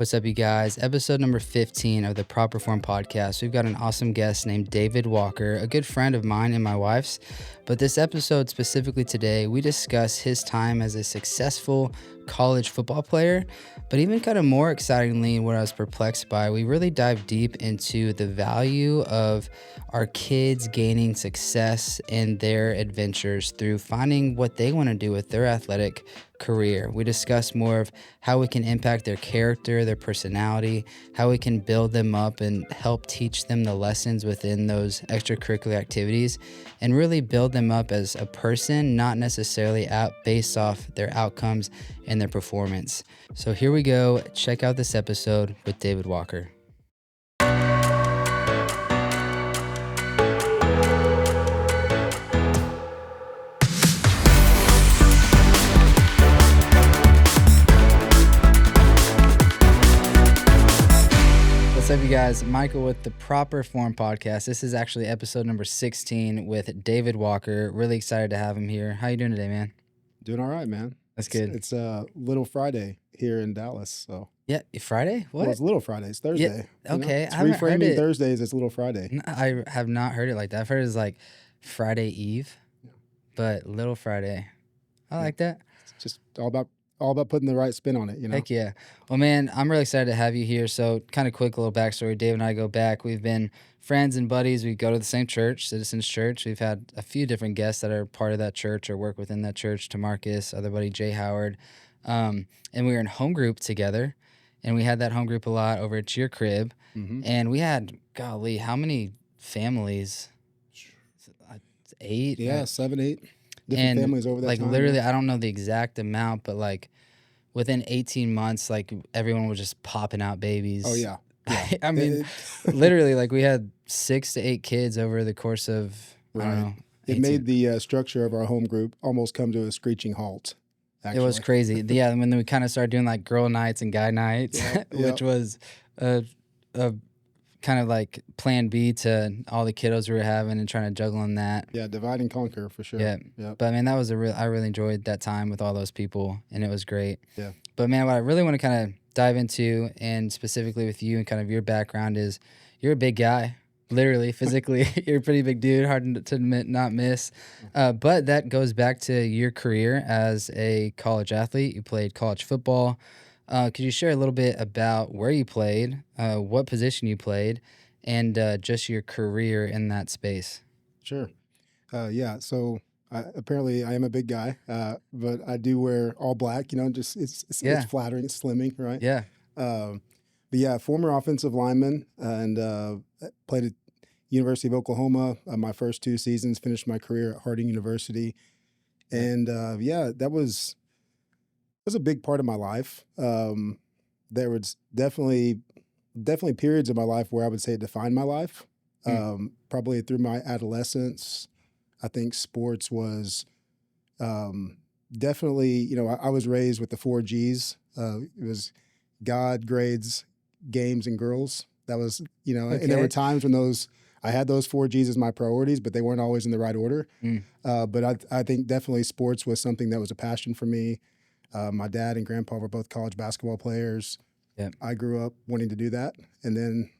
What's up, you guys? Episode number 15 of the Proper Form podcast. We've got an awesome guest named David Walker, a good friend of mine and my wife's. But this episode, specifically today, we discuss his time as a successful college football player. But even kind of more excitingly, what I was perplexed by, we really dive deep into the value of our kids gaining success in their adventures through finding what they want to do with their athletic career. We discuss more of how we can impact their character, their personality, how we can build them up and help teach them the lessons within those extracurricular activities and really build them up as a person, not necessarily based off their outcomes and their performance. So here we go. Check out this episode with David Walker. What's up, you guys? Michael with the Proper Form podcast. This is actually episode number 16 with David Walker. Really excited to have him here. How you doing today, man? Doing all right, man. That's good. It's Little Friday here in Dallas, so Yeah, Friday? What? well, it's Little Friday. It's Thursday. Yeah, okay. It's I haven't heard reframing it. Thursdays as Little Friday. I have not heard it like that. I've heard it's like Friday Eve, but Little Friday. I like that. It's just all about putting the right spin on it, you know. Heck yeah. Well, man, I'm really excited to have you here. So kind of quick little backstory. Dave and I go back. We've been friends and buddies. We go to the same church, Citizens Church. We've had a few different guests that are part of that church or work within that church. Tamarcus, other buddy Jay Howard. And we were in home group together. And we had that home group a lot over at your crib. Mm-hmm. And we had, golly, how many families? 8? Yeah, 7, 8 different families over that like time. literally, I don't know the exact amount, but like within 18 months, like everyone was just popping out babies. Oh yeah. I mean, literally, like we had 6 to 8 kids over the course of, I don't know. It 18. made the structure of our home group almost come to a screeching halt. Actually. It was crazy. Yeah, and then we kind of started doing like girl nights and guy nights, which was a kind of like plan B to all the kiddos we were having and trying to juggle on that. Yeah, divide and conquer for sure. Yeah. Yep. But I mean, that was I really enjoyed that time with all those people, and it was great. Yeah. But man, what I really want to kind of dive into, and specifically with you and kind of your background, is you're a big guy. Literally, physically, you're a pretty big dude, hard to not miss. But that goes back to your career as a college athlete. You played college football. Could you share a little bit about where you played, what position you played, and just your career in that space? Sure. Yeah. So apparently I am a big guy, but I do wear all black. You know, just it's flattering, it's slimming, right? Yeah. But yeah, former offensive lineman, and played at University of Oklahoma. My first 2 seasons, finished my career at Harding University, and that was a big part of my life. There was definitely periods of my life where I would say it defined my life. Probably through my adolescence, I think sports was definitely, you know, I was raised with the 4 G's. It was God, grades, games, and girls. That was, you know, and there were times when I had those 4 G's as my priorities, but they weren't always in the right order. But I think definitely sports was something that was a passion for me. My dad and grandpa were both college basketball players. Yep. I grew up wanting to do that. And then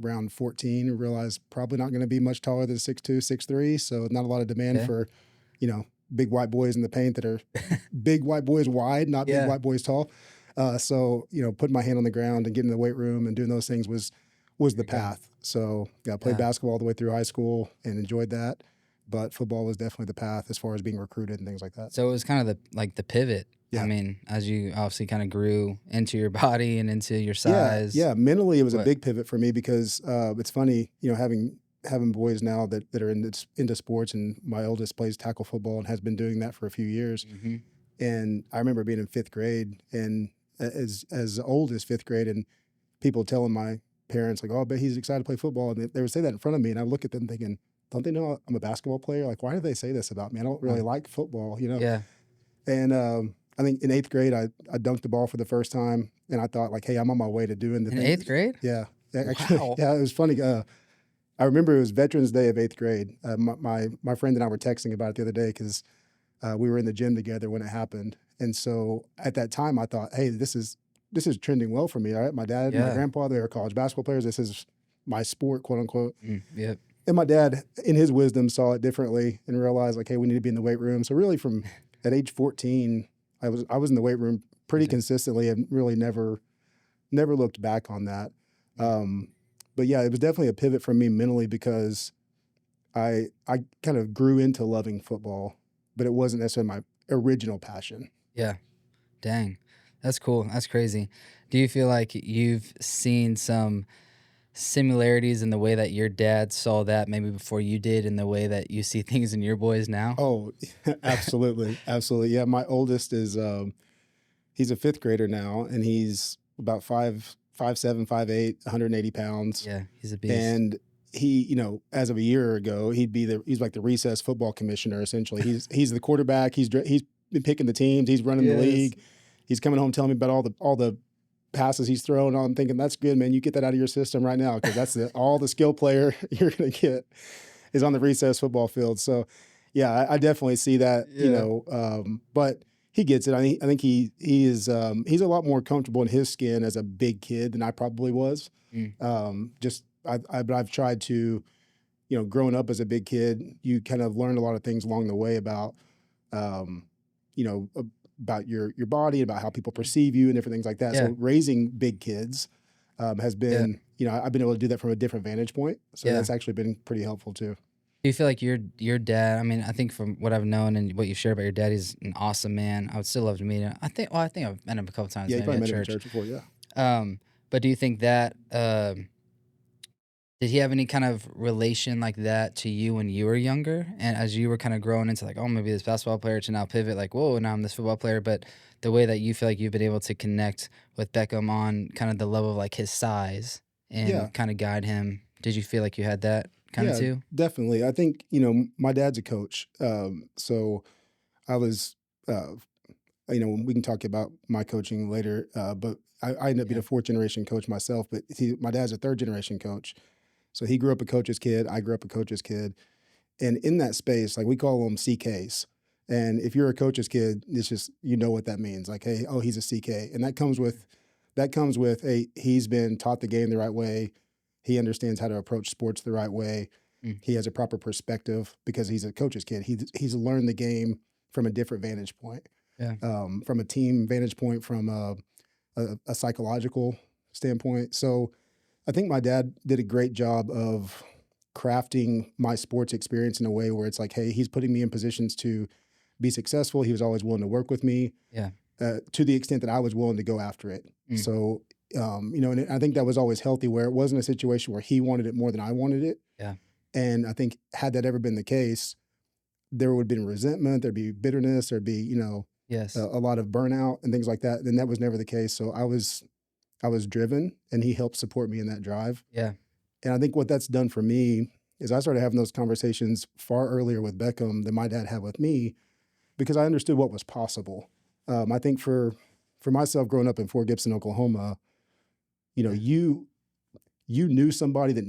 around 14, I realized probably not going to be much taller than 6'2", 6'3", so not a lot of demand for, you know, big white boys in the paint that are big white boys wide, not big white boys tall. So, you know, putting my hand on the ground and getting in the weight room and doing those things was the path. So I played basketball all the way through high school and enjoyed that. But football was definitely the path as far as being recruited and things like that. So it was kind of the pivot. Yeah. I mean, as you obviously kind of grew into your body and into your size. Yeah. Mentally, it was a big pivot for me because it's funny, you know, having boys now that are into sports, and my oldest plays tackle football and has been doing that for a few years. Mm-hmm. And I remember being in 5th grade and as old as 5th grade, and people telling my parents like, "Oh, I bet he's excited to play football," and they would say that in front of me, and I look at them thinking, "Don't they know I'm a basketball player? Like, why do they say this about me? I don't really like football, you know?" Yeah. And I think in 8th grade, I dunked the ball for the first time, and I thought like, "Hey, I'm on my way to doing the in thing." 8th grade? Yeah, actually, Wow. yeah, it was funny. I remember it was Veterans Day of 8th grade. My friend and I were texting about it the other day because we were in the gym together when it happened, and so at that time I thought, "Hey, this is this is trending well for me. All right. My dad and my Yeah. grandpa, they're college basketball players. This is my sport, quote unquote. Yep. And my dad, in his wisdom, saw it differently and realized like, hey, we need to be in the weight room. So really from at age 14, I was in the weight room pretty consistently and really never looked back on that. But yeah, it was definitely a pivot for me mentally because I kind of grew into loving football, but it wasn't necessarily my original passion. Yeah. Dang. That's cool. That's crazy. Do you feel like you've seen some similarities in the way that your dad saw that maybe before you did and the way that you see things in your boys now? Oh, absolutely, absolutely. Yeah, my oldest is he's a fifth grader now, and he's about 5'7", 5'8", 180 pounds, Yeah, he's a beast. and he, as of a year ago, he's like the recess football commissioner essentially. He's the quarterback. He's been picking the teams. He's running the Yes. league. He's coming home telling me about all the passes he's thrown. I'm thinking that's good, man. You get that out of your system right now because that's all the skill player you're going to get is on the recess football field. So, yeah, I definitely see that. Yeah. But he gets it. I think he's a lot more comfortable in his skin as a big kid than I probably was. Mm. But I've tried to, growing up as a big kid, you kind of learn a lot of things along the way about, um, you know, about your body, about how people perceive you, and different things like that. Yeah. So raising big kids has Yeah. been, I've been able to do that from a different vantage point. So Yeah. that's actually been pretty helpful too. Do you feel like your dad? I mean, I think from what I've known and what you shared about your dad, he's an awesome man. I would still love to meet him. I think I've met him a couple times, Yeah, you maybe probably at met him in church. church before. Yeah. But do you think that did he have any kind of relation like that to you when you were younger, and as you were kind of growing into like, oh, maybe this basketball player to now pivot, like, whoa, now I'm this football player, but the way that you feel like you've been able to connect with Beckham on kind of the level of like his size Yeah. and kind of guide him, did you feel like you had that kind of Yeah, too? definitely. I think, my dad's a coach. So I was, we can talk about my coaching later, but I ended up being Yeah. a fourth generation coach myself, but my dad's a third generation coach. So he grew up a coach's kid. I grew up a coach's kid. And in that space, like we call them CKs. And if you're a coach's kid, it's just, what that means. Like, hey, oh, he's a CK. And that comes with he's been taught the game the right way. He understands how to approach sports the right way. Mm. He has a proper perspective because he's a coach's kid. He's learned the game from a different vantage point, Yeah. from a team vantage point, from a psychological standpoint. So I think my dad did a great job of crafting my sports experience in a way where it's like, hey, he's putting me in positions to be successful. He was always willing to work with me Yeah. to the extent that I was willing to go after it. Mm. So, and I think that was always healthy where it wasn't a situation where he wanted it more than I wanted it. Yeah. And I think had that ever been the case, there would have been resentment, there'd be bitterness, there'd be, Yes. a lot of burnout and things like that. And that was never the case. So I was driven and he helped support me in that drive. Yeah. And I think what that's done for me is I started having those conversations far earlier with Beckham than my dad had with me because I understood what was possible. I think for myself growing up in Fort Gibson, Oklahoma, Yeah. you knew somebody that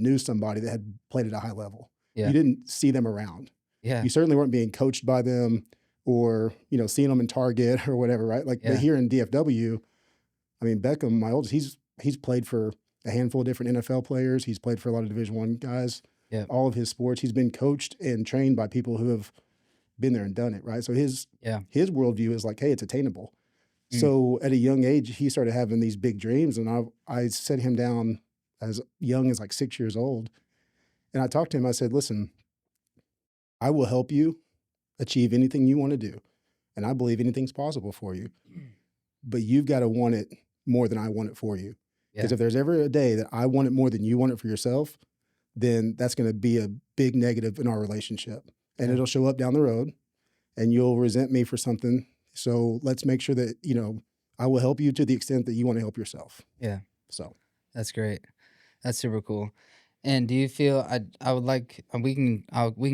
had played at a high level. Yeah. You didn't see them around. Yeah. You certainly weren't being coached by them or, seeing them in Target or whatever, right? Like, Yeah. but here in DFW, I mean, Beckham, my oldest, he's played for a handful of different NFL players. He's played for a lot of Division I guys. Yeah. All of his sports, he's been coached and trained by people who have been there and done it, right? So his worldview is like, hey, it's attainable. Mm. So at a young age, he started having these big dreams, and I set him down as young as like 6 years old, and I talked to him. I said, listen, I will help you achieve anything you want to do, and I believe anything's possible for you, but you've got to want it more than I want it for you. Because Yeah. if there's ever a day that I want it more than you want it for yourself, then that's going to be a big negative in our relationship. And Yeah. it'll show up down the road and you'll resent me for something. So let's make sure that, I will help you to the extent that you want to help yourself. Yeah. So, That's great. That's super cool. And do you feel I would like we can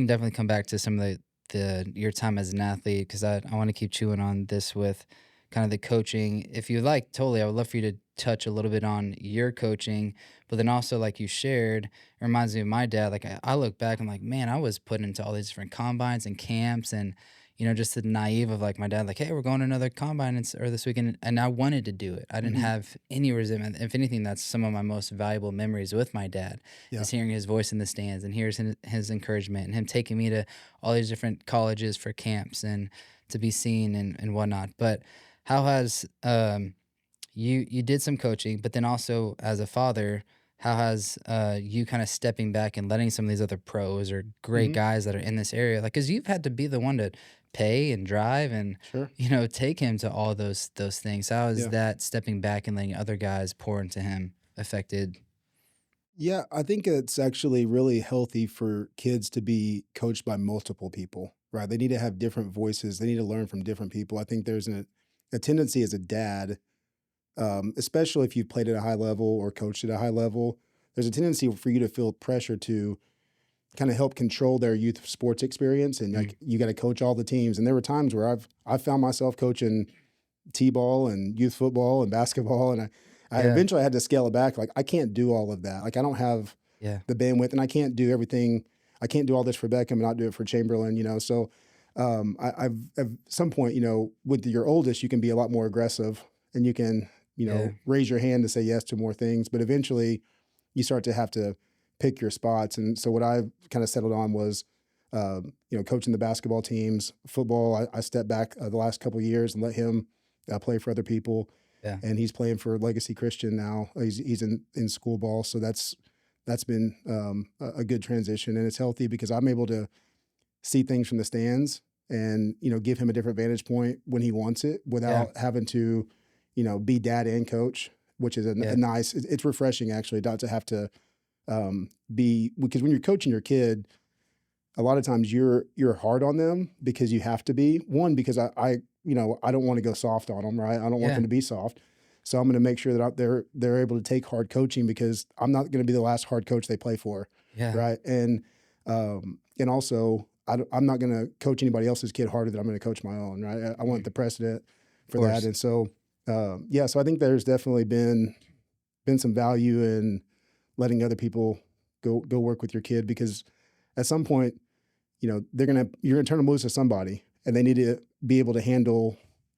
definitely come back to some of the your time as an athlete because I want to keep chewing on this with kind of the coaching. If you like, totally, I would love for you to touch a little bit on your coaching, but then also like you shared, it reminds me of my dad. Like I look back, I'm like, man, I was put into all these different combines and camps, and just the naive of like my dad, like, hey, we're going to another combine or this weekend. And I wanted to do it. I didn't Hmm. have any resentment. If anything, that's some of my most valuable memories with my dad Yeah. is hearing his voice in the stands and hearing his encouragement and him taking me to all these different colleges for camps and to be seen and whatnot. But how has, you did some coaching, but then also as a father, how has you kind of stepping back and letting some of these other pros or great Hmm. guys that are in this area, like, because you've had to be the one to pay and drive and Sure. take him to all those things. How is Yeah. that stepping back and letting other guys pour into him affected? Yeah, I think it's actually really healthy for kids to be coached by multiple people, right? They need to have different voices. They need to learn from different people. I think there's a tendency as a dad, especially if you've played at a high level or coached at a high level, there's a tendency for you to feel pressure to kind of help control their youth sports experience. And Mm, like you got to coach all the teams. And there were times where I've found myself coaching t-ball and youth football and basketball, and I yeah, eventually had to scale it back. Like I can't do all of that. Like I don't have yeah, the bandwidth, and I can't do everything. I can't do all this for Beckham and not do it for Chamberlain. So I've at some point, with your oldest, you can be a lot more aggressive, and you can yeah, raise your hand to say yes to more things. But eventually, you start to have to pick your spots. And so what I've kind of settled on was, coaching the basketball teams, football. I stepped back the last couple of years and let him play for other people, yeah, and he's playing for Legacy Christian now. He's in school ball, so that's been a good transition, and it's healthy because I'm able to see things from the stands and give him a different vantage point when he wants it yeah, without having to be dad and coach, which is a yeah, nice. It's refreshing actually not to have to be, because when you're coaching your kid, a lot of times you're hard on them because you have to be. One, because I don't want to go soft on them, right? I don't want yeah, them to be soft. So I'm going to make sure that they're able to take hard coaching, because I'm not going to be the last hard coach they play for, yeah, right? And also I'm not going to coach anybody else's kid harder than I'm going to coach my own, right? I mm, want the precedent of for that, course, and so yeah. So I think there's definitely been some value in letting other people go work with your kid, because at some point, you're gonna turn them loose to somebody, and they need to be able to handle,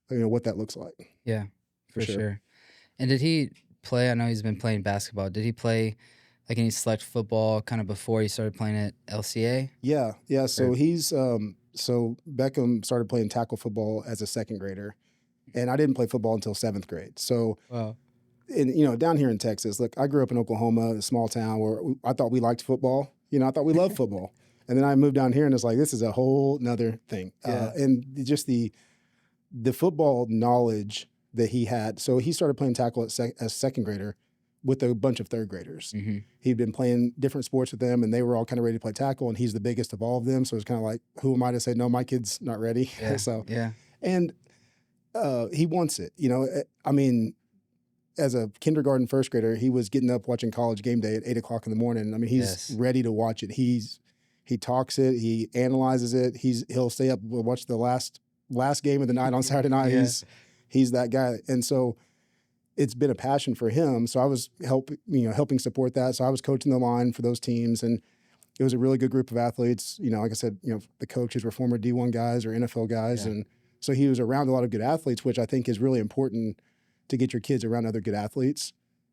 what that looks like, yeah, for for sure. sure. And did he play? I know he's been playing basketball. Did he play like any select football kind of before he started playing at LCA? Yeah, yeah. Or So Beckham started playing tackle football as a second grader, and I didn't play football until seventh grade. So, wow. down here in Texas, look, I grew up in Oklahoma, a small town where I thought we liked football. I thought we loved football, and then I moved down here, and it's like this is a whole nother thing. Yeah. And just the football knowledge that he had. So he started playing tackle as second grader with a bunch of third graders. Mhm. He'd been playing different sports with them, and they were all kind of ready to play tackle, and he's the biggest of all of them. So it's kind of like, who am I to say, no, my kid's not ready? Yeah. So, Yeah. and he wants it. I mean, as a kindergarten first grader, he was getting up watching College Game Day at 8 o'clock in the morning. I mean, he's Yes. ready to watch it. He talks it, he analyzes it. He'll stay up, we'll watch the last game of the night on Saturday night. Yeah. He's that guy, and so it's been a passion for him. So I was helping support that. So I was coaching the line for those teams, and it was a really good group of athletes. Like I said, the coaches were former D1 guys or NFL guys, Yeah. and so he was around a lot of good athletes, which I think is really important to get your kids around other good athletes,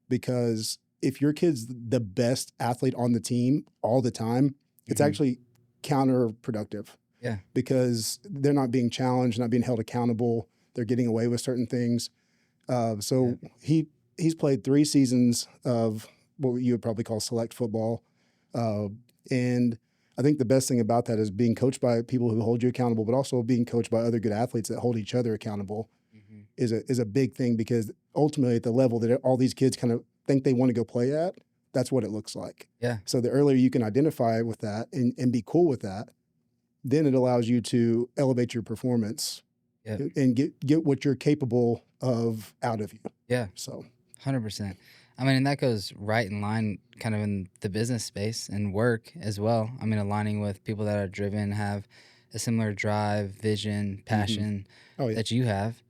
because if your kid's the best athlete on the team all the time, it's Mhm. actually counterproductive, Yeah. because they're not being challenged, not being held accountable. They're getting away with certain things. Yeah. So he's played 3 seasons of what you would probably call select football, uh, and I think the best thing about that is being coached by people who hold you accountable, but also being coached by other good athletes that hold each other accountable Mhm. is a big thing, because ultimately at the level that all these kids kind of think they want to go play at, that's what it looks like. Yeah. So the earlier you can identify with that and be cool with that, then it allows you to elevate your performance Yeah. and get what you're capable of out of you. Yeah. So 100%. I mean, and that goes right in line kind of in the business space and work as well. I mean, aligning with people that are driven, have a similar drive, vision, hmm passion oh yeah, that you have.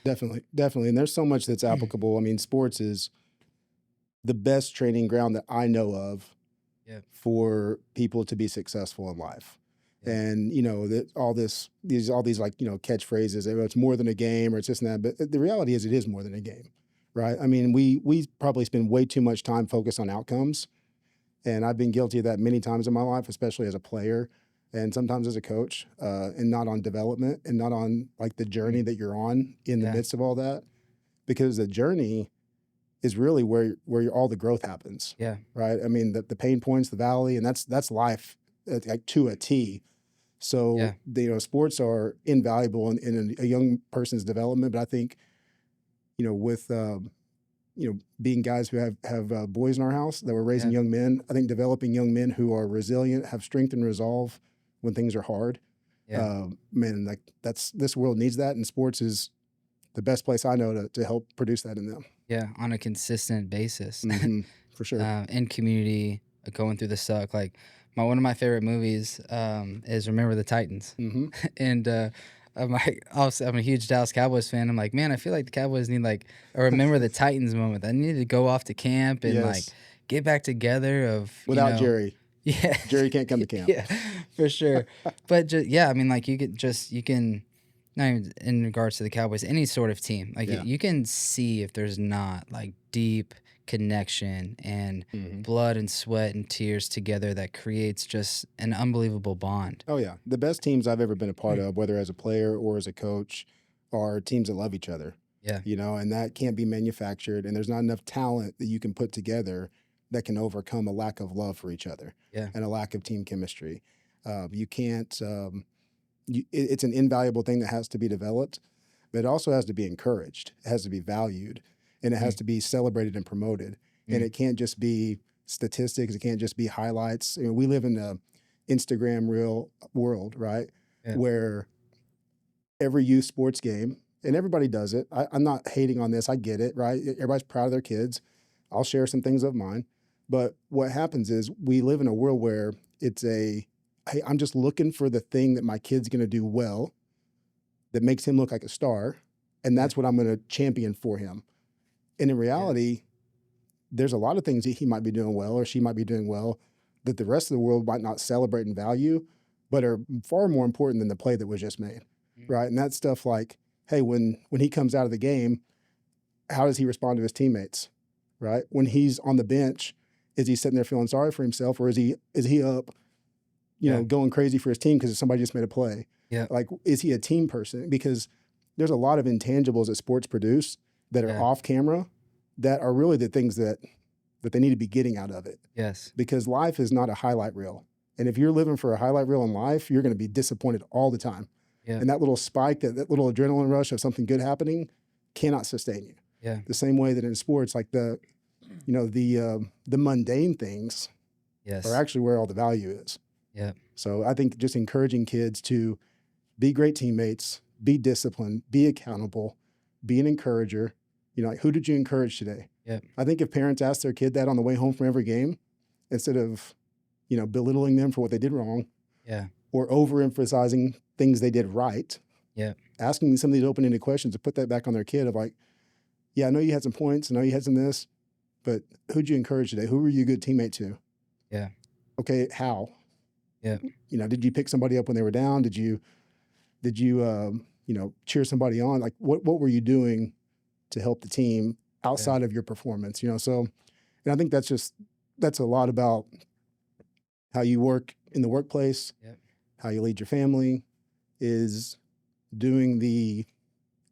definitely. And there's so much that's applicable. I mean, sports is the best training ground that I know of Yeah. for people to be successful in life. And that all these like catchphrases. It's more than a game, or it's this and that. But the reality is, it is more than a game, right? I mean, we probably spend way too much time focused on outcomes, and I've been guilty of that many times in my life, especially as a player, and sometimes as a coach, and not on development, and not on like the journey that you're on in the midst of all that, because the journey is really where all the growth happens. Yeah. Right. I mean, the pain points, the valley, and that's life, like to a T. So sports are invaluable in a young person's development. But I think, with being guys who have boys in our house that we're raising young men, I think developing young men who are resilient, have strength and resolve when things are hard. Man, like this world needs that, and sports is the best place I know to help produce that in them. Yeah, on a consistent basis. For sure. In community, going through the suck. Like one of my favorite movies is Remember the Titans. And I'm a huge Dallas Cowboys fan. I'm like, man, I feel like the Cowboys need like a Remember the Titans moment. I need to go off to camp and like get back together without Jerry. Yeah, Jerry can't come to camp. Yeah, for sure. But I mean, like you can. Not even in regards to the Cowboys, any sort of team, like you can see if there's not like deep connection and blood and sweat and tears together that creates just an unbelievable bond. Oh yeah, the best teams I've ever been a part of, whether as a player or as a coach, are teams that love each other. Yeah, and that can't be manufactured, and there's not enough talent that you can put together that can overcome a lack of love for each other and a lack of team chemistry. You can't. It's an invaluable thing that has to be developed, but it also has to be encouraged. It has to be valued, and it has to be celebrated and promoted. And it can't just be statistics. It can't just be highlights. We live in the Instagram reel world, right? Where every youth sports game, and everybody does it. I'm not hating on this. I get it, right? Everybody's proud of their kids. I'll share some things of mine. But what happens is we live in a world where it's hey, I'm just looking for the thing that my kid's going to do well that makes him look like a star, and that's what I'm going to champion for him. And in reality, there's a lot of things that he might be doing well or she might be doing well that the rest of the world might not celebrate and value, but are far more important than the play that was just made, right? And that's stuff like, hey, when he comes out of the game, how does he respond to his teammates, right? When he's on the bench, is he sitting there feeling sorry for himself, or is he up, going crazy for his team because somebody just made a play? Like, is he a team person? Because there's a lot of intangibles that sports produce that are off camera that are really the things that they need to be getting out of it. Yes. Because life is not a highlight reel. And if you're living for a highlight reel in life, you're going to be disappointed all the time. And that little spike, that little adrenaline rush of something good happening cannot sustain you. The same way that in sports, like the mundane things are actually where all the value is. So I think just encouraging kids to be great teammates, be disciplined, be accountable, be an encourager. Like, who did you encourage today? I think if parents ask their kid that on the way home from every game, instead of, belittling them for what they did wrong, or overemphasizing things they did right, asking some of these open-ended questions to put that back on their kid of like, yeah, I know you had some points, I know you had some this, but who'd you encourage today? Who were you a good teammate to? Okay, how? Did you pick somebody up when they were down? Did you cheer somebody on? Like, what were you doing to help the team outside of your performance? So, and I think that's a lot about how you work in the workplace, how you lead your family, is doing the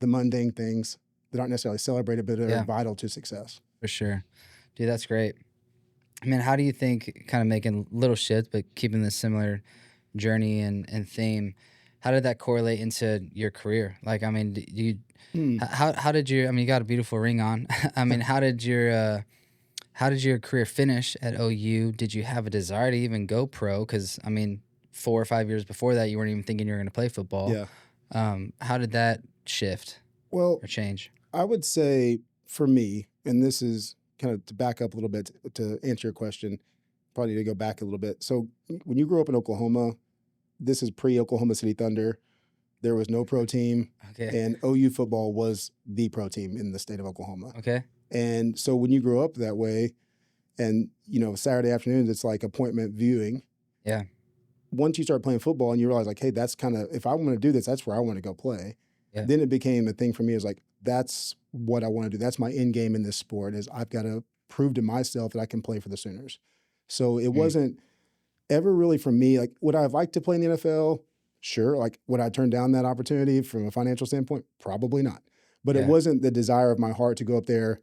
mundane things that aren't necessarily celebrated, but are vital to success. For sure. Dude, that's great. I mean, how do you think, kind of making little shifts, but keeping this similar journey and theme, how did that correlate into your career? Like, I mean, how did you, I mean, you got a beautiful ring on. I mean, how did your career finish at OU? Did you have a desire to even go pro? Because, I mean, 4 or 5 years before that, you weren't even thinking you were going to play football. How did that shift or change? I would say for me, and this is kind of to back up a little bit to answer your question, probably need to go back a little bit. So when you grew up in Oklahoma, this is pre-Oklahoma City Thunder. There was no pro team, and OU football was the pro team in the state of Oklahoma. And so when you grow up that way, and Saturday afternoons, it's like appointment viewing. once you start playing football and you realize like, hey, that's kind of, if I want to do this, that's where I want to go play. Yeah. Then it became a thing for me is like, that's what I want to do. That's my end game in this sport is I've got to prove to myself that I can play for the Sooners. So it wasn't ever really for me, like, would I have liked to play in the NFL? Sure. Like, would I turn down that opportunity from a financial standpoint? Probably not. But it wasn't the desire of my heart to go up there,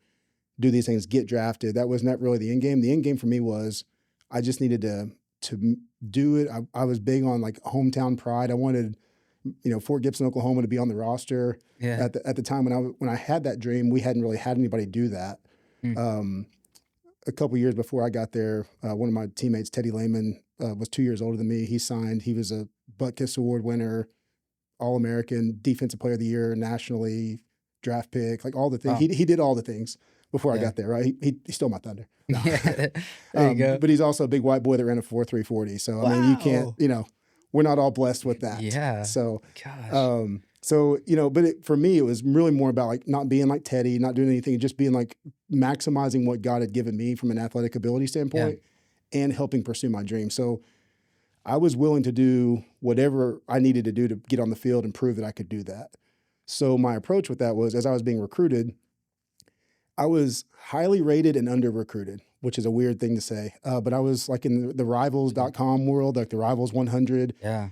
do these things, get drafted. That was not really the end game. The end game for me was I just needed to do it. I was big on like hometown pride. I wanted, Fort Gibson, Oklahoma to be on the roster. Yeah. At the time when I had that dream, we hadn't really had anybody do that. A couple years before I got there, one of my teammates, Teddy Lehman, was 2 years older than me. He signed. He was a Butkus Award winner, All-American, Defensive Player of the Year nationally, draft pick, like all the things. Wow. He did all the things before I got there, right? He stole my thunder. No. There you go. But he's also a big white boy that ran a 4.340. So, I mean, you can't, we're not all blessed with that. Yeah. So, gosh. But for me, it was really more about like not being like Teddy, not doing anything, just being like maximizing what God had given me from an athletic ability standpoint and helping pursue my dream. So I was willing to do whatever I needed to do to get on the field and prove that I could do that. So my approach with that was, as I was being recruited, I was highly rated and under-recruited, which is a weird thing to say. But I was like in the Rivals.com world, like the Rivals 100. Yeah.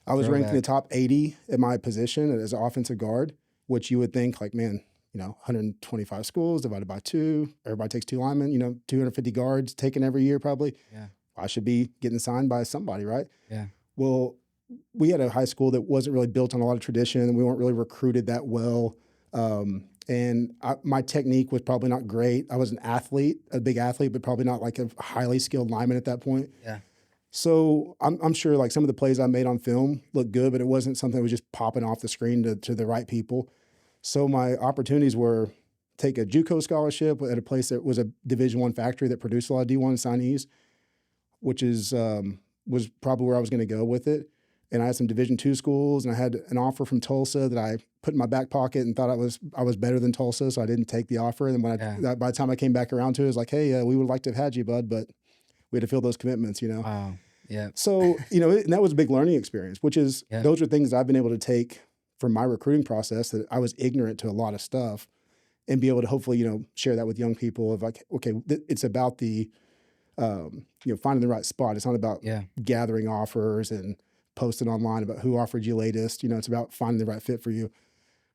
I was ranked in the top 80 at my position as an offensive guard, which you would think like, man, 125 schools divided by 2. Everybody takes 2 linemen, 250 guards taken every year probably. Yeah. I should be getting signed by somebody, right? Yeah. Well, we had a high school that wasn't really built on a lot of tradition, and we weren't really recruited that well. My technique was probably not great. I was an athlete, a big athlete, but probably not like a highly skilled lineman at that point. Yeah. So I'm sure like some of the plays I made on film looked good, but it wasn't something that was just popping off the screen to the right people. So my opportunities were take a JUCO scholarship at a place that was a Division I factory that produced a lot of D1 signees, which was probably where I was going to go with it. And I had some Division II schools, and I had an offer from Tulsa that I put in my back pocket and thought I was better than Tulsa, so I didn't take the offer. And then by the time I came back around to it, it was like, hey, we would like to have had you, bud, but we had to fill those commitments, Wow. Yeah. So, and that was a big learning experience, which is those are things I've been able to take from my recruiting process that I was ignorant to a lot of stuff and be able to hopefully, share that with young people of like, okay, it's about the, finding the right spot. It's not about gathering offers and posting online about who offered you latest. It's about finding the right fit for you.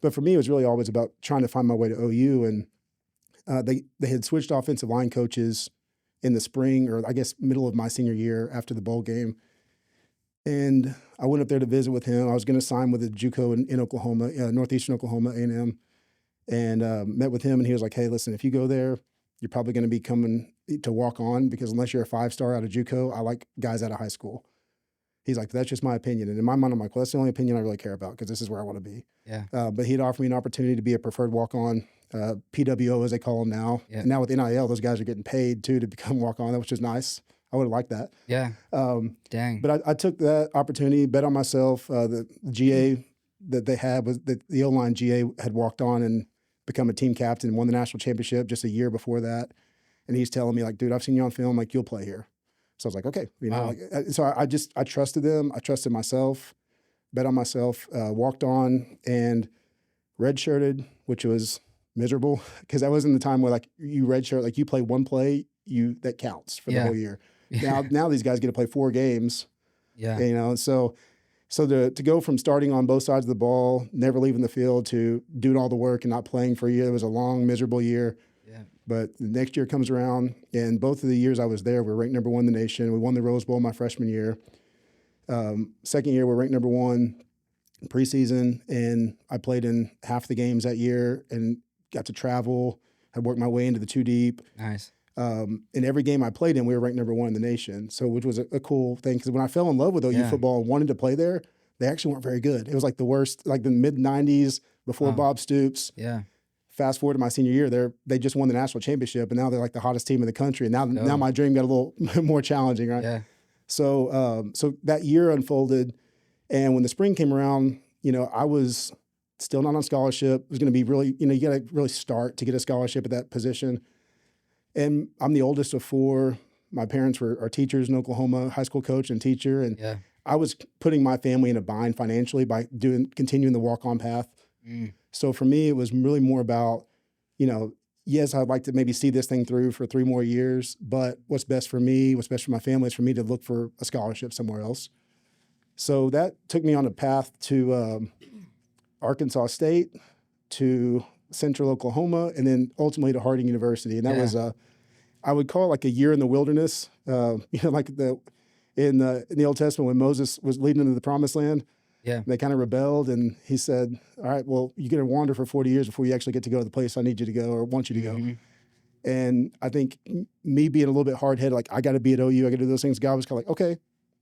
But for me, it was really always about trying to find my way to OU. And they had switched offensive line coaches in the spring, or I guess middle of my senior year after the bowl game. And I went up there to visit with him. I was going to sign with a JUCO in Oklahoma, Northeastern Oklahoma, A&M, and met with him. And he was like, hey, listen, if you go there, you're probably going to be coming to walk on, because unless you're a 5-star out of JUCO, I like guys out of high school. He's like, that's just my opinion. And in my mind, I'm like, well, that's the only opinion I really care about, because this is where I want to be. Yeah. But he'd offered me an opportunity to be a preferred walk-on, PWO as they call them now. Yeah. And now with NIL, those guys are getting paid too to become walk-on, which is nice. I would have liked that. Yeah. Dang. But I took that opportunity, bet on myself. The GA that they had was that the O-line GA had walked on and become a team captain and won the national championship just a year before that. And he's telling me like, dude, I've seen you on film. Like, you'll play here. So I was like, okay, wow. So I trusted them. I trusted myself, bet on myself, walked on and redshirted, which was miserable, because that wasn't the time where like you redshirt, like you play one play, that counts for the whole year. Now these guys get to play 4 games. Yeah. So to go from starting on both sides of the ball, never leaving the field, to doing all the work and not playing for a year, it was a long, miserable year. Yeah. But the next year comes around, and both of the years I was there, we were ranked number 1 in the nation. We won the Rose Bowl my freshman year. Second year, we're ranked number 1 in preseason, and I played in half the games that year and got to travel. I worked my way into the 2 deep. Nice. In every game I played in, we were ranked number 1 in the nation. So, which was a cool thing, because when I fell in love with OU football and wanted to play there, they actually weren't very good. It was like the worst, like the mid-90s before Bob Stoops. Yeah. Fast forward to my senior year, they just won the national championship, and now they're like the hottest team in the country. And now my dream got a little more challenging, right? Yeah. So that year unfolded, and when the spring came around, I was still not on scholarship. It was going to be really, you got to really start to get a scholarship at that position. And I'm the oldest of 4. My parents are teachers in Oklahoma, high school coach and teacher. And I was putting my family in a bind financially by continuing the walk-on path. So for me, it was really more about, yes, I'd like to maybe see this thing through for 3 more years, but what's best for me, what's best for my family is for me to look for a scholarship somewhere else. So that took me on a path to Arkansas State, to Central Oklahoma, and then ultimately to Harding University. And that was I would call it like a year in the wilderness. Like in the Old Testament when Moses was leading into the Promised Land. Yeah. They kind of rebelled, and he said, all right, well, you're going to wander for 40 years before you actually get to go to the place I need you to go or want you to go. And I think me being a little bit hard-headed, like, I got to be at OU, I got to do those things, God was kind of like, okay,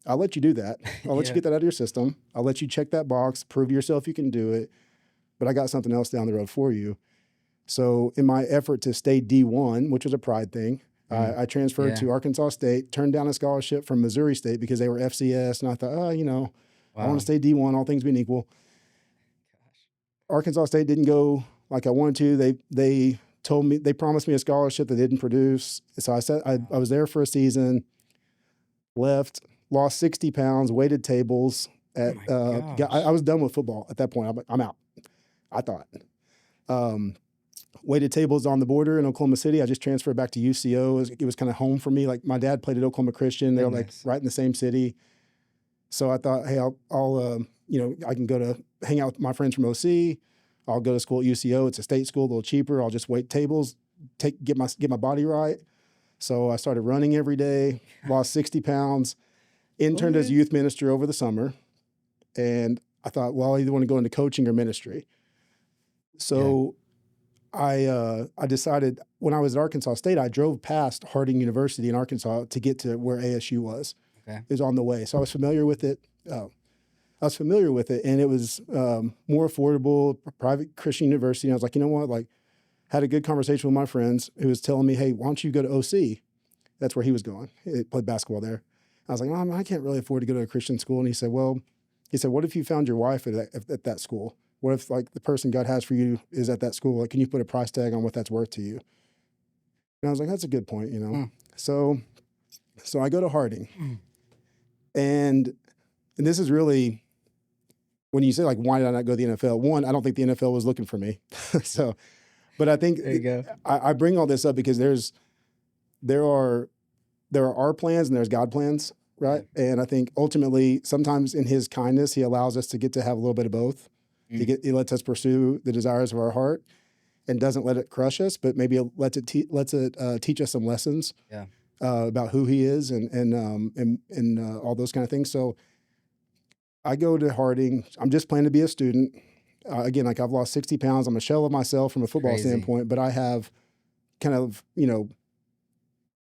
I'll let you do that. I'll let you get that out of your system. I'll let you check that box, prove yourself you can do it, but I got something else down the road for you. So in my effort to stay D1, which was a pride thing, I transferred to Arkansas State, turned down a scholarship from Missouri State because they were FCS, and I thought, I want to stay D1, all things being equal. Arkansas State didn't go like I wanted to. They told me, they promised me a scholarship that didn't produce. So I said, I was there for a season, left, lost 60 pounds, waited tables. I was done with football at that point. I'm out, I thought. Waited tables on the border in Oklahoma City. I just transferred back to UCO. It was kind of home for me. Like, my dad played at Oklahoma Christian. They were like right in the same city. So I thought, hey, I'll I can go to hang out with my friends from OC. I'll go to school at UCO. It's a state school, a little cheaper. I'll just wait tables, get my body right. So I started running every day, lost 60 pounds, interned as youth minister over the summer. And I thought, well, I either want to go into coaching or ministry. So I decided when I was at Arkansas State, I drove past Harding University in Arkansas to get to where ASU was. It was on the way. So I was familiar with it. And it was more affordable, private Christian university. And I was like, you know what? Like, had a good conversation with my friends who was telling me, hey, why don't you go to OC? That's where he was going. He played basketball there. I was like, I can't really afford to go to a Christian school. And he said, what if you found your wife at that school? What if, like, the person God has for you is at that school? Like, can you put a price tag on what that's worth to you? And I was like, that's a good point, So I go to Harding. And this is really, when you say, like, why did I not go to the NFL? One, I don't think the NFL was looking for me. But I think I bring all this up because there are our plans and there's God plans, right? And I think ultimately, sometimes in His kindness, He allows us to get to have a little bit of both. He lets us pursue the desires of our heart and doesn't let it crush us, but maybe lets it teach us some lessons about who He is and all those kind of things. So I go to Harding. I'm just planning to be a student. Again, like, I've lost 60 pounds. I'm a shell of myself from a football standpoint, but I have kind of,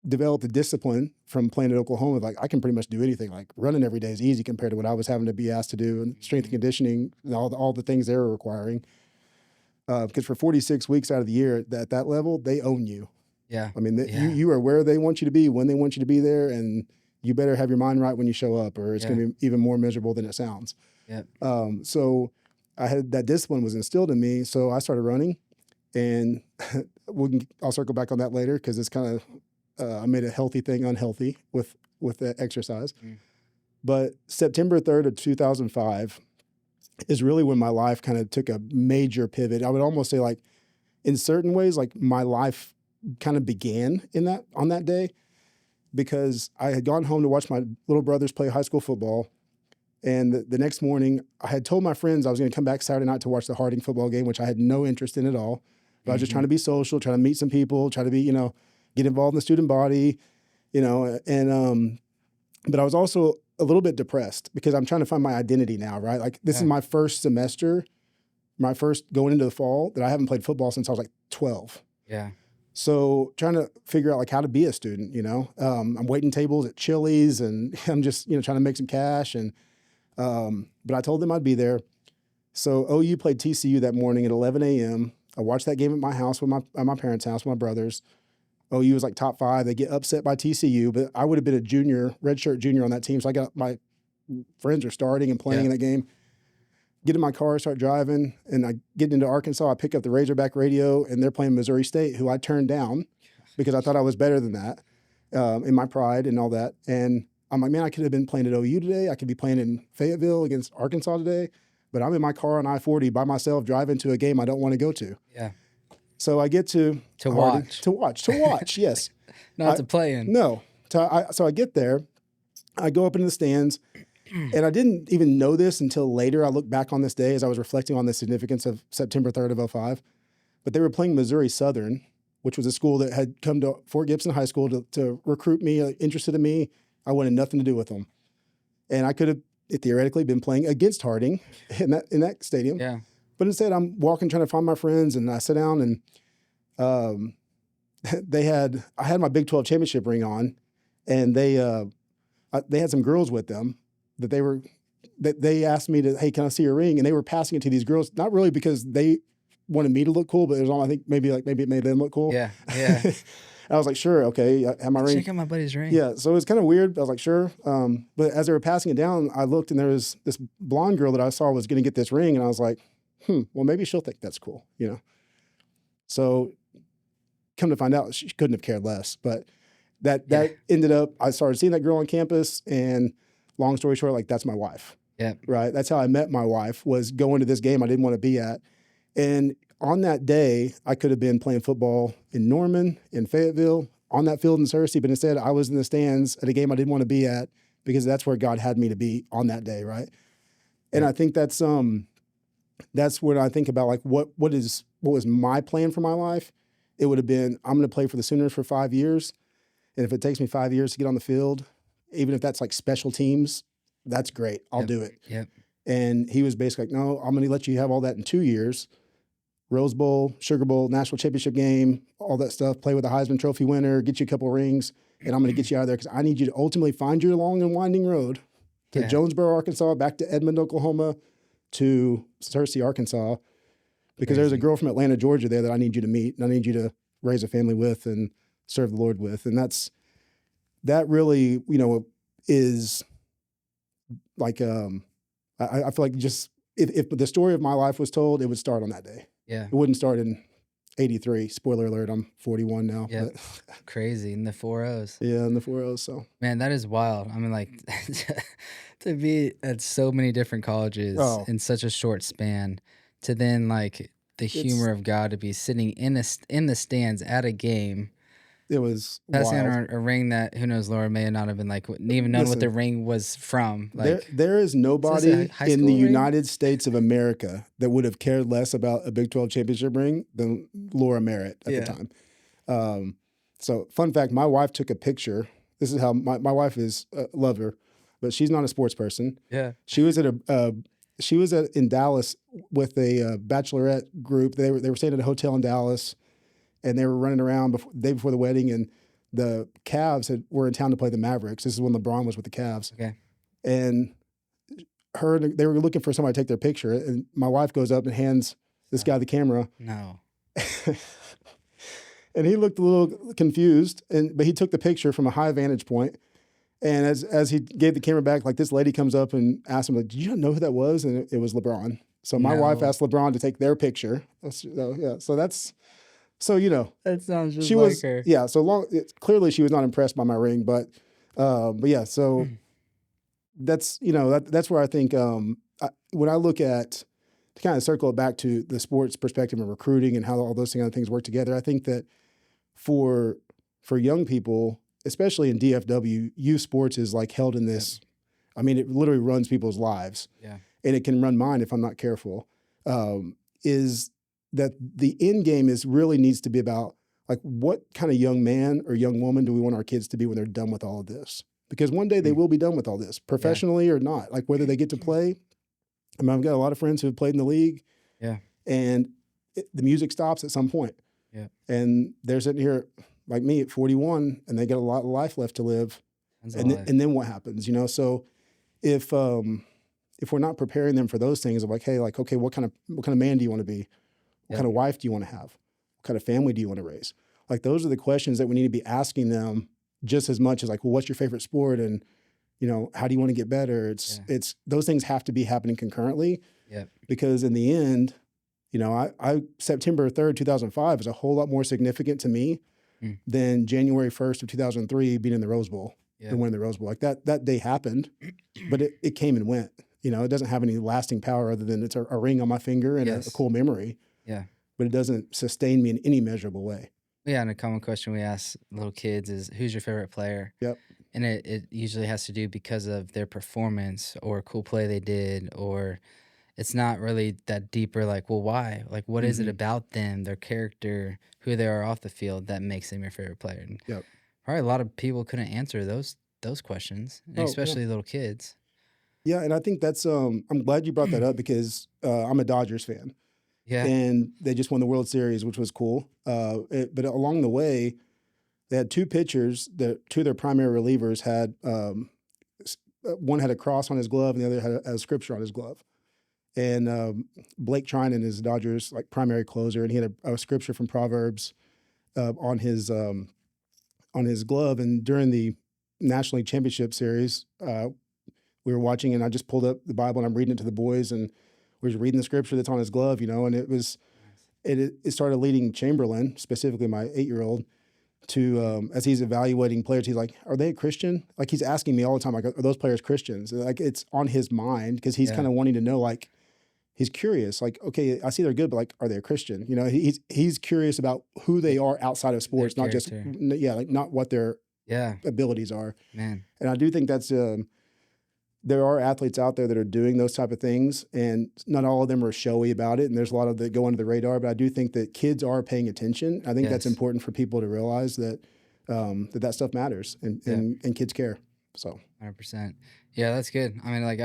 developed a discipline from playing at Oklahoma. Like, I can pretty much do anything. Like, running every day is easy compared to what I was having to be asked to do, and strength and conditioning and all the things they were requiring. Because for 46 weeks out of the year at that level, they own you. Yeah. I mean, you are where they want you to be, when they want you to be there, and you better have your mind right when you show up, or it's going to be even more miserable than it sounds. So I had that discipline was instilled in me. So I started running, and I'll circle back on that later because it's kind of I made a healthy thing unhealthy with the exercise. But September 3rd of 2005 is really when my life kind of took a major pivot. I would almost say, like, in certain ways, like, my life kind of began on that day, because I had gone home to watch my little brothers play high school football. And the next morning, I had told my friends I was going to come back Saturday night to watch the Harding football game, which I had no interest in at all. But I was just trying to be social, trying to meet some people, try to be, get involved in the student body, and but I was also a little bit depressed because I'm trying to find my identity now, right? Like, this is my first semester, my first going into the fall that I haven't played football since I was like 12. So trying to figure out, like, how to be a student, I'm waiting tables at Chili's, and I'm just, trying to make some cash. And, but I told them I'd be there. So OU played TCU that morning at 11 a.m. I watched that game at my house at my parents' house with my brothers. OU was like top 5. They get upset by TCU, but I would have been a redshirt junior on that team. So I got my friends are starting and playing in that game. Get in my car, start driving, and I get into Arkansas. I pick up the Razorback radio, and they're playing Missouri State, who I turned down because I thought I was better than that, in my pride and all that. And I'm like, man, I could have been playing at OU today. I could be playing in Fayetteville against Arkansas today, but I'm in my car on I-40 by myself driving to a game I don't want to go to. Yeah. So I get to Harding, watch. to watch, yes. Not to play in. No. So I get there. I go up into the stands, and I didn't even know this until later. I look back on this day as I was reflecting on the significance of September 3rd of 2005. But they were playing Missouri Southern, which was a school that had come to Fort Gibson High School to recruit me, interested in me. I wanted nothing to do with them. And I could have theoretically been playing against Harding in that stadium. Yeah. But instead, I'm walking, trying to find my friends, and I sit down, and I had my Big 12 championship ring on, and they had some girls with them that they asked me to, hey, can I see your ring? And they were passing it to these girls, not really because they wanted me to look cool, but it was all, I think maybe it made them look cool. Yeah. I was like, sure, okay, I have my ring. Check out my buddy's ring. Yeah, so it was kind of weird. I was like, sure. But as they were passing it down, I looked, and there was this blonde girl that I saw was going to get this ring, and I was like, well, maybe she'll think that's cool, So come to find out, she couldn't have cared less. But that ended up, I started seeing that girl on campus, and long story short, like, that's my wife. Yeah. Right? That's how I met my wife, was going to this game I didn't want to be at. And on that day, I could have been playing football in Norman, in Fayetteville, on that field in Searcy, but instead I was in the stands at a game I didn't want to be at, because that's where God had me to be on that day, right? And I think that's when I think about, like, what was my plan for my life. It would have been, I'm going to play for the Sooners for 5 years, and if it takes me 5 years to get on the field, even if that's like special teams, that's great. I'll do it. Yep. And he was basically like, no, I'm going to let you have all that in 2 years. Rose Bowl, Sugar Bowl, national championship game, all that stuff, play with a Heisman Trophy winner, get you a couple rings, and I'm going to get you out of there because I need you to ultimately find your long and winding road to Jonesboro, Arkansas, back to Edmond, Oklahoma, to Searcy, Arkansas, because there's a girl from Atlanta, Georgia there that I need you to meet, and I need you to raise a family with and serve the Lord with. And that really, is like, I feel like just if the story of my life was told, it would start on that day. Yeah. It wouldn't start in 83. Spoiler alert, I'm 41 now. Yeah. Crazy. In the 4-0s. Yeah, in the 4-0s. So, man, that is wild. I mean, like, to be at so many different colleges in such a short span, to then, like, the humor of God to be sitting in the stands at a game. It was passing wild. a ring that, who knows, Laura may not have been, like, even known what the ring was from. Like, there is nobody in the ring? United States of America that would have cared less about a Big 12 championship ring than Laura Merritt at the time. So, fun fact, my wife took a picture. This is how my wife is, love her, but she's not a sports person. Yeah. She was in Dallas with a bachelorette group. They were staying at a hotel in Dallas, and they were running around the day before the wedding, and the Cavs were in town to play the Mavericks. This is when LeBron was with the Cavs. Okay. And they were looking for somebody to take their picture, and my wife goes up and hands this guy the camera. No. And he looked a little confused, but he took the picture from a high vantage point. And as he gave the camera back, like, this lady comes up and asked him, like, did you not know who that was? And it was LeBron. So my wife asked LeBron to take their picture. So that's... So, that sounds just like her. Yeah. So clearly she was not impressed by my ring, but yeah. So that's where I think when I look at, to kind of circle it back to the sports perspective of recruiting and how all those other things work together, I think that for young people, especially in DFW, youth sports is like held in this. I mean, it literally runs people's lives. Yeah. And it can run mine if I'm not careful. Is that the end game really needs to be about, like, what kind of young man or young woman do we want our kids to be when they're done with all of this? Because one day they will be done with all this, professionally or not. Like, whether they get to play. I mean, I've got a lot of friends who have played in the league. Yeah. And the music stops at some point. Yeah. And they're sitting here like me at 41, and they got a lot of life left to live. And then what happens? So if we're not preparing them for those things of, like, hey, like, okay, what kind of man do you want to be? What kind of wife do you want to have? What kind of family do you want to raise? Like, those are the questions that we need to be asking them just as much as, like, well, what's your favorite sport? And, how do you want to get better? It's those things have to be happening concurrently. Yeah. Because in the end, I September 3rd, 2005 is a whole lot more significant to me than January 1st of 2003 being in the Rose Bowl. than winning the Rose Bowl. Like that day happened, but it came and went. You know, it doesn't have any lasting power other than it's a ring on my finger and a cool memory. Yeah. But it doesn't sustain me in any measurable way. Yeah, and a common question we ask little kids is, who's your favorite player? Yep. And it usually has to do because of their performance or a cool play they did, or it's not really that deeper, like, well, why? Like, what is it about them, their character, who they are off the field that makes them your favorite player? And Yep. probably a lot of people couldn't answer those questions, and especially little kids. Yeah, and I think that's I'm glad you brought that up because I'm a Dodgers fan. Yeah. And they just won the World Series, which was cool. But along the way, they had two pitchers that two of their primary relievers had one had a cross on his glove and the other had a scripture on his glove. And Blake Trinan is the Dodgers like primary closer, and he had a scripture from Proverbs on his glove. And during the National League Championship Series, we were watching, and I just pulled up the Bible and I'm reading it to the boys, and we were reading the scripture that's on his glove, you know, and it started leading Chamberlain, specifically my 8-year-old, to as he's evaluating players, he's like, "Are they a Christian?" Like he's asking me all the time, like, "Are those players Christians?" And like it's on his mind because he's kind of wanting to know, like he's curious, like, okay, I see they're good, but like, are they a Christian? You know, he's curious about who they are outside of sports, not just like not what their abilities are. Man, and I do think that's there are athletes out there that are doing those type of things, and not all of them are showy about it. And there's a lot of that go under the radar, but I do think that kids are paying attention. I think that's important for people to realize that that stuff matters and kids care. So 100%. Yeah, that's good. I mean, like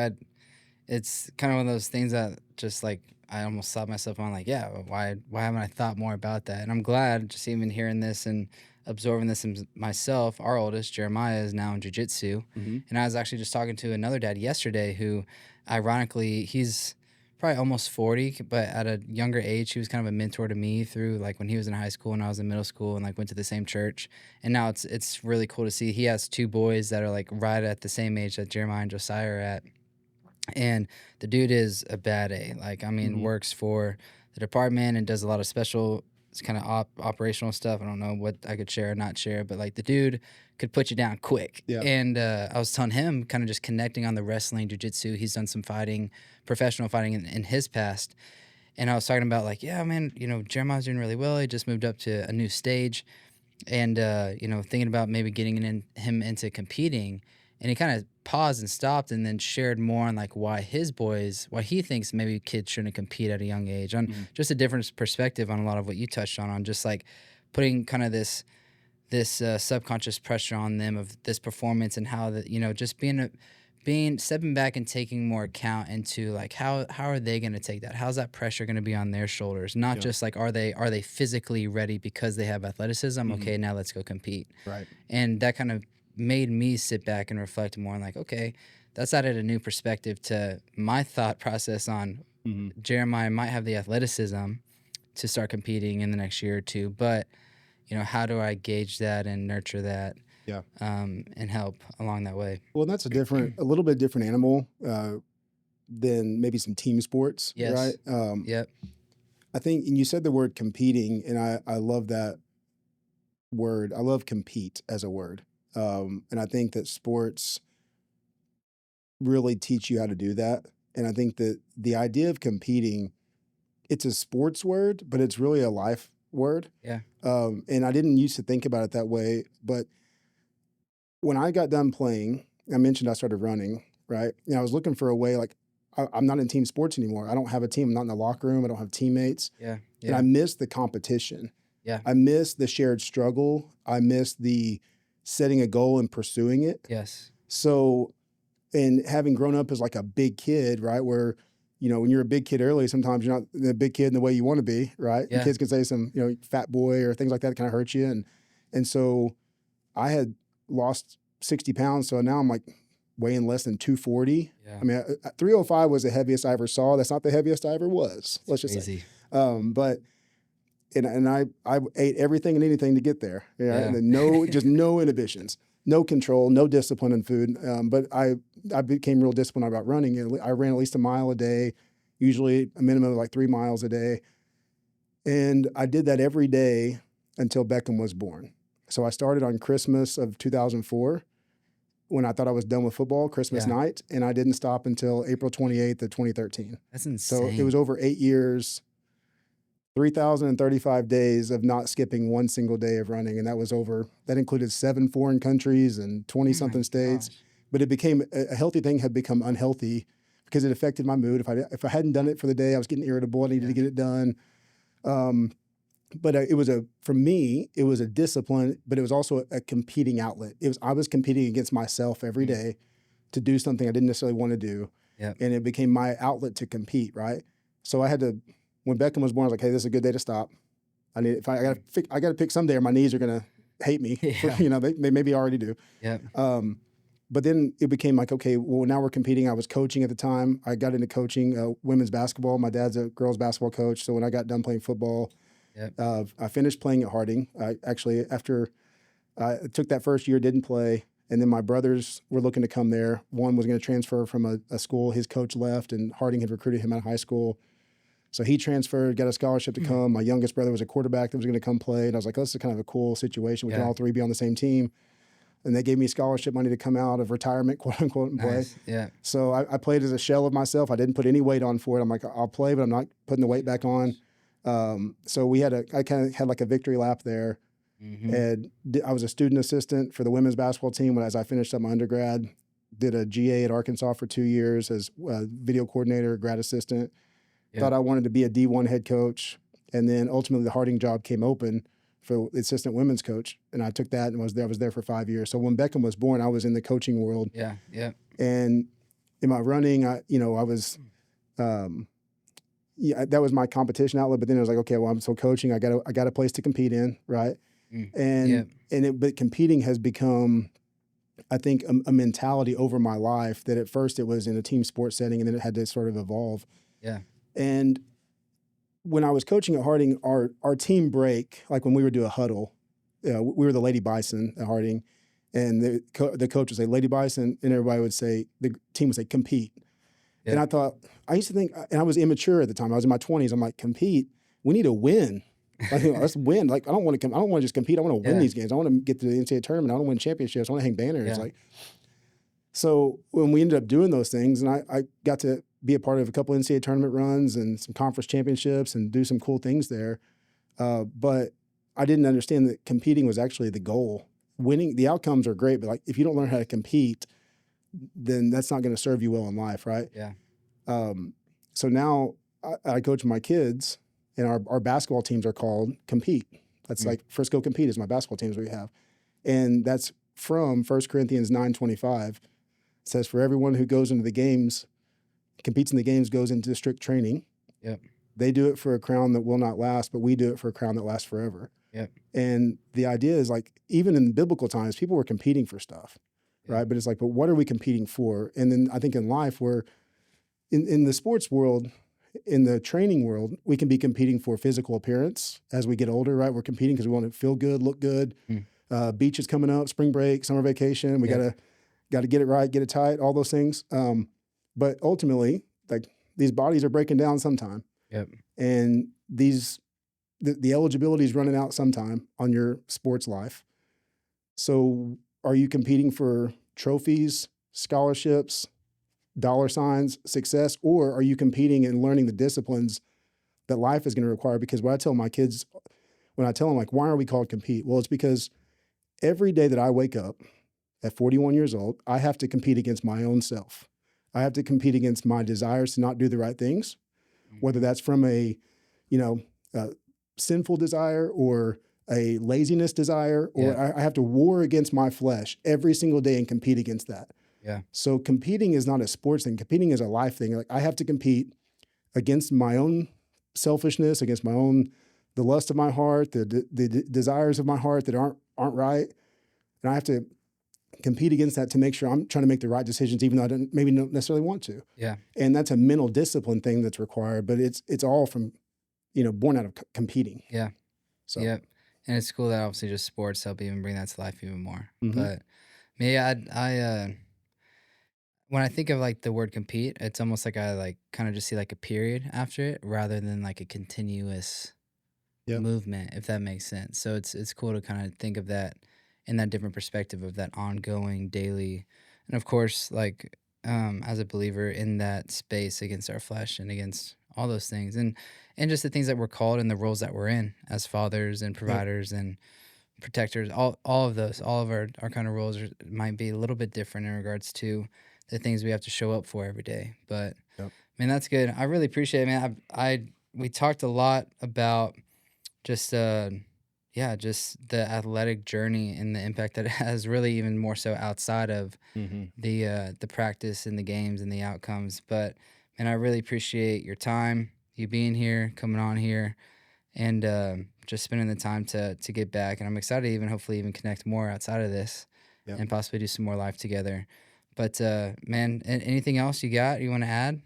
it's kind of one of those things that just like I almost stopped myself on, like, yeah, why haven't I thought more about that? And I'm glad just even hearing this and absorbing this in myself. Our oldest, Jeremiah, is now in jiu-jitsu. And I was actually just talking to another dad yesterday who, ironically, he's probably almost 40, but at a younger age, he was kind of a mentor to me through like when he was in high school and I was in middle school, and like went to the same church. And now it's really cool to see. He has 2 boys that are like right at the same age that Jeremiah and Josiah are at. And the dude is a bad A. Like, I mean, works for the department and does a lot of special kind of operational stuff. I don't know what I could share or not share, but like the dude could put you down quick. Yeah. And I was telling him, kind of just connecting on the wrestling, jiu-jitsu. He's done some fighting, professional fighting in his past. And I was talking about like, yeah, man, you know, Jeremiah's doing really well. He just moved up to a new stage. And, you know, thinking about maybe getting him into competing. And he kind of paused and stopped and then shared more on like why he thinks maybe kids shouldn't compete at a young age, on just a different perspective on a lot of what you touched on just like putting kind of this subconscious pressure on them of this performance, and how that, you know, just stepping back and taking more account into like how are they going to take that? How's that pressure going to be on their shoulders? Not just like are they physically ready because they have athleticism? Okay, now let's go compete. Right. And that kind of made me sit back and reflect more on like, okay, that's added a new perspective to my thought process on Jeremiah might have the athleticism to start competing in the next year or two, but you know, how do I gauge that and nurture that? Yeah. And help along that way. Well, that's a little bit different animal than maybe some team sports, right? Yep. I think, and you said the word competing, and I love that word. I love compete as a word. And I think that sports really teach you how to do that. And I think that the idea of competing, it's a sports word, but it's really a life word. Yeah. And I didn't used to think about it that way, but when I got done playing, I mentioned I started running, right? And I was looking for a way, like, I'm not in team sports anymore. I don't have a team. I'm not in the locker room. I don't have teammates. Yeah. And I miss the competition. Yeah. I miss the shared struggle. I miss the setting a goal and pursuing it. Yes. So, and having grown up as like a big kid, right? Where, you know, when you're a big kid early, sometimes you're not the big kid in the way you want to be, right? Yeah. The kids can say some, you know, fat boy or things like that kind of hurt you. And so I had lost 60 pounds. So now I'm like weighing less than 240. Yeah. I mean, 305 was the heaviest I ever saw. That's not the heaviest I ever was. Let's just say. But and I ate everything and anything to get there. You know, and then just no inhibitions, no control, no discipline in food. But I became real disciplined about running. I ran at least a mile a day, usually a minimum of like 3 miles a day. And I did that every day until Beckham was born. So I started on Christmas of 2004. when I thought I was done with football, Christmas Yeah. night, and I didn't stop until April 28th of 2013. That's So it was insane. over 8 years, 3,035 days of not skipping one single day of running, and that included 7 foreign countries and 20 Oh my something states. gosh. But it became a healthy thing had become unhealthy because it affected my mood. If I hadn't done it for the day, I was getting irritable. I needed to get it done. But for me, it was a discipline, but it was also a competing outlet. I was competing against myself every day to do something I didn't necessarily want to do. Yep. And it became my outlet to compete, right? So when Beckham was born, I was like, hey, this is a good day to stop. I got to pick someday or my knees are going to hate me. Yeah. They maybe already do. Yep. But then it became like, okay, well, now we're competing. I was coaching at the time. I got into coaching women's basketball. My dad's a girls basketball coach. So when I got done playing football, I finished playing at Harding. After I took that first year, didn't play. And then my brothers were looking to come there. One was going to transfer from a school. His coach left, and Harding had recruited him out of high school. So he transferred, got a scholarship to come. My youngest brother was a quarterback that was going to come play. And I was like, oh, this is kind of a cool situation. We can all three be on the same team. And they gave me scholarship money to come out of retirement, quote unquote, and play. Yeah. So I played as a shell of myself. I didn't put any weight on for it. I'm like, I'll play, but I'm not putting the weight back on. So I kind of had like a victory lap there. And I was a student assistant for the women's basketball team as I finished up my undergrad. Did a GA at Arkansas for 2 years as a video coordinator, grad assistant. Thought I wanted to be a D1 head coach. And then ultimately the Harding job came open for assistant women's coach. And I took that and was there for 5 years. So when Beckham was born, I was in the coaching world. Yeah. Yeah. And in my running, I was, that was my competition outlet. But then it was like, okay, well, I'm still coaching. I got a place to compete in, right? But competing has become, I think, a mentality over my life that at first it was in a team sports setting and then it had to sort of evolve. Yeah. And when I was coaching at Harding, our team break, like when we would do a huddle, we were the Lady Bison at Harding, and the coach would say Lady Bison, and everybody would say, the team would say compete. Yeah. And I used to think, and I was immature at the time. I was in my 20s. I'm like, compete? We need to win. Like, let's win. Like, I don't want to just compete. I want to win these games. I want to get to the NCAA tournament. I want to win championships. I want to hang banners. Yeah. So when we ended up doing those things, and I got to be a part of a couple NCAA tournament runs and some conference championships and do some cool things there. But I didn't understand that competing was actually the goal. Winning, the outcomes are great, but like if you don't learn how to compete, then that's not going to serve you well in life, right? Yeah. So now I coach my kids, and our basketball teams are called Compete. That's like Frisco Compete is my basketball teams we have. And that's from 1 Corinthians 9:25. It says, for everyone who goes into the games, competes in the games, goes into strict training. Yep. They do it for a crown that will not last, but we do it for a crown that lasts forever. Yep. And the idea is like, even in biblical times, people were competing for stuff, right? But it's like, but what are we competing for? And then I think in life, we're in the sports world, in the training world, we can be competing for physical appearance as we get older, right? We're competing because we want to feel good, look good. Beach is coming up, spring break, summer vacation. We got to get it right, get it tight, all those things. But ultimately, like these bodies are breaking down sometime. Yep. And the eligibility is running out sometime on your sports life. So are you competing for trophies, scholarships, dollar signs, success, or are you competing and learning the disciplines that life is going to require? Because what I tell my kids, when I tell them like, why are we called compete? Well, it's because every day that I wake up at 41 years old, I have to compete against my own self. I have to compete against my desires to not do the right things, whether that's from a sinful desire or a laziness desire, or I have to war against my flesh every single day and compete against that. Yeah. So competing is not a sports thing. Competing is a life thing. Like I have to compete against my own selfishness, against the lust of my heart, the desires of my heart that aren't right. And I have to compete against that to make sure I'm trying to make the right decisions, even though I don't necessarily want to. Yeah. And that's a mental discipline thing that's required, but it's all from, born out of competing. Yeah. So. Yep. And it's cool that obviously just sports help even bring that to life even more. Mm-hmm. But me, I when I think of like the word compete, it's almost like I like kind of just see like a period after it rather than like a continuous movement, if that makes sense. So it's cool to kind of think of that in that different perspective of that ongoing daily, and of course, like as a believer in that space against our flesh and against all those things, and just the things that we're called and the roles that we're in as fathers and Yep. providers and protectors, all of those, all of our kind of roles might be a little bit different in regards to the things we have to show up for every day. But Yep. man, that's good. I really appreciate it, man. We talked a lot about just yeah, just the athletic journey and the impact that it has, really even more so outside of Mm-hmm. the practice and the games and the outcomes. But man, I really appreciate your time, you being here, coming on here, and just spending the time to get back. And I'm excited to even hopefully even connect more outside of this Yep. and possibly do some more life together. But man, anything else you want to add?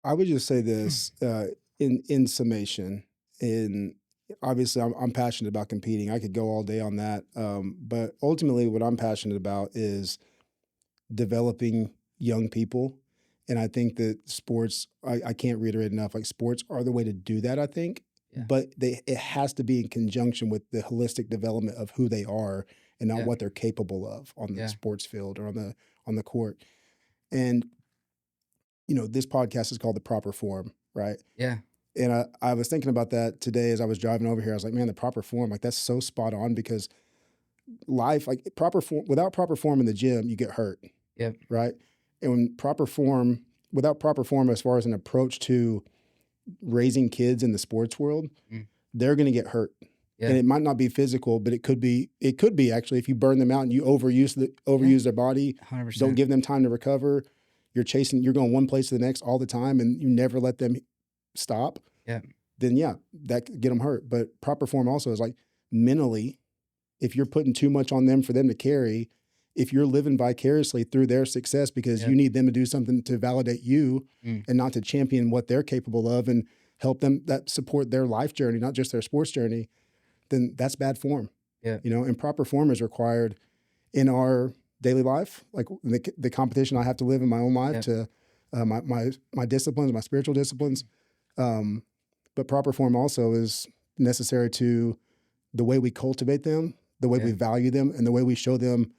I would just say this in summation. In obviously, I'm passionate about competing. I could go all day on that, but ultimately, what I'm passionate about is developing young people. And I think that sports, I can't reiterate enough, like sports are the way to do that, I think. Yeah. But it has to be in conjunction with the holistic development of who they are and not Yeah. what they're capable of on the Yeah. sports field or on the court. And this podcast is called The Proper Form, right? Yeah. And I was thinking about that today as I was driving over here. I was like, man, the proper form, like that's so spot on, because life, like proper form, without proper form in the gym, you get hurt. Yep. Right. And without proper form, as far as an approach to raising kids in the sports world, they're going to get hurt. Yeah. And it might not be physical, but it could be actually, if you burn them out and you overuse their body, 100%. Don't give them time to recover. You're going one place to the next all the time, and you never let them stop. Yeah. Then that could get them hurt. But proper form also is like mentally, if you're putting too much on them for them to carry, if you're living vicariously through their success because you need them to do something to validate you and not to champion what they're capable of and help them that support their life journey, not just their sports journey, then that's bad form. Yeah. And proper form is required in our daily life, like the competition I have to live in my own life to my disciplines, my spiritual disciplines. But proper form also is necessary to the way we cultivate them, the way we value them, and the way we show them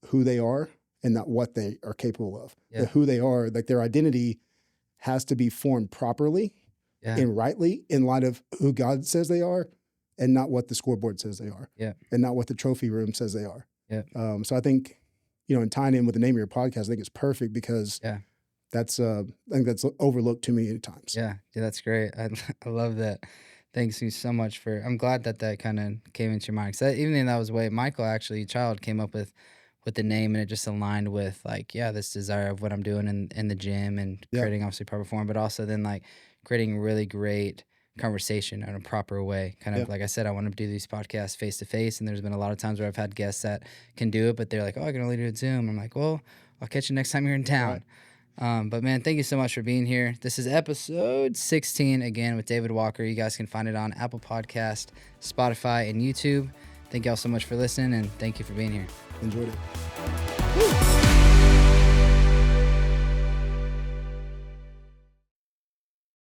who they are and not what they are capable of. Yeah. Who they are, like their identity has to be formed properly and rightly in light of who God says they are and not what the scoreboard says they are. Yeah. And not what the trophy room says they are. Yeah. So I think, and tying in with the name of your podcast, I think it's perfect because that's I think that's overlooked too many times. Yeah, that's great. I love that. Thanks you so much I'm glad that kind of came into your mind. Because even in that was way, Michael actually, child, came up with the name, and it just aligned with this desire of what I'm doing in the gym and creating obviously proper form, but also then creating really great conversation in a proper way. Kind of like I said, I want to do these podcasts face to face, and there's been a lot of times where I've had guests that can do it, but they're like, oh, I can only do it Zoom. I'm like, well, I'll catch you next time you're in town. Right. But man, thank you so much for being here. This is episode 16 again with David Walker. You guys can find it on Apple Podcast, Spotify, and YouTube. Thank y'all so much for listening, and thank you for being here. Enjoyed it. Woo.